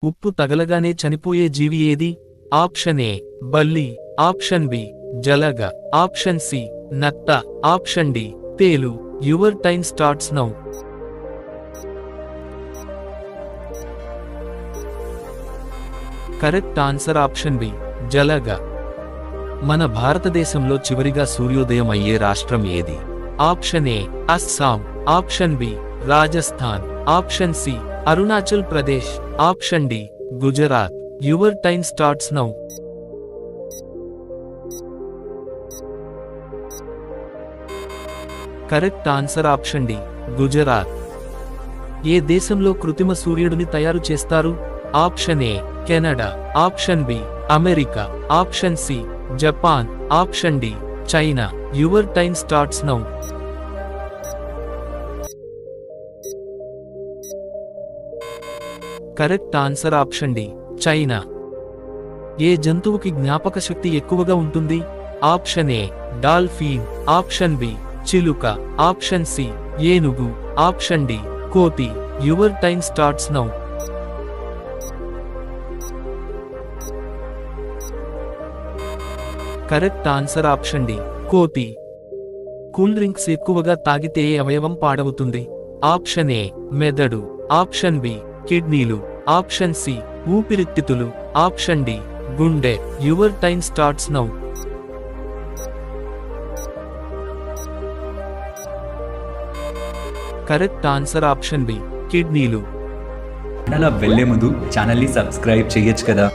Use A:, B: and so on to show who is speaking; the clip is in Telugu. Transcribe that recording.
A: ఉప్పు తగలగానే చనిపోయే జీవి ఏది? ఆప్షన్ ఏ బల్లి, ఆప్షన్ బి జలగ, ఆప్షన్ సి నత్త, ఆప్షన్ డి తేలు. Your time starts now. Correct answer option B జలగ. మన భారతదేశంలో చివరిగా సూర్యోదయం అయ్యే రాష్ట్రం ఏది? Option A Assam, option B Rajasthan, option C Arunachal Pradesh, option D Gujarat. Your time starts now. Correct answer option D Gujarat. ఏ దేశంలో కృత్రిమ సూర్యుడిని తయారు చేస్తారు? Option A Canada, option B America, option C Japan, option D China. Your time starts now. Correct answer option D China. ఏ జంతువుకి జ్ఞాపక శక్తి ఎక్కువగా ఉంటుంది? Option A dolphin, option B చిలుక, ఆప్షన్ సి ఏనుగు, ఆప్షన్ డి కోతి. Your time starts now. Correct answer option D కోతి. కూల్ డ్రింక్స్ ఎక్కువగా తాగితే ఏ అవయవం పాడవుతుంది? ఆప్షన్ ఏ మెదడు, ఆప్షన్ బి కిడ్నీలు, ఆప్షన్ సి ఊపిరితిత్తులు, ఆప్షన్ డి గుండె. Your time starts now. Correct answer option B కిడ్నీలు.
B: అలా వెళ్లే ముందు ఛానల్ని సబ్స్క్రైబ్ చేయొచ్చు కదా.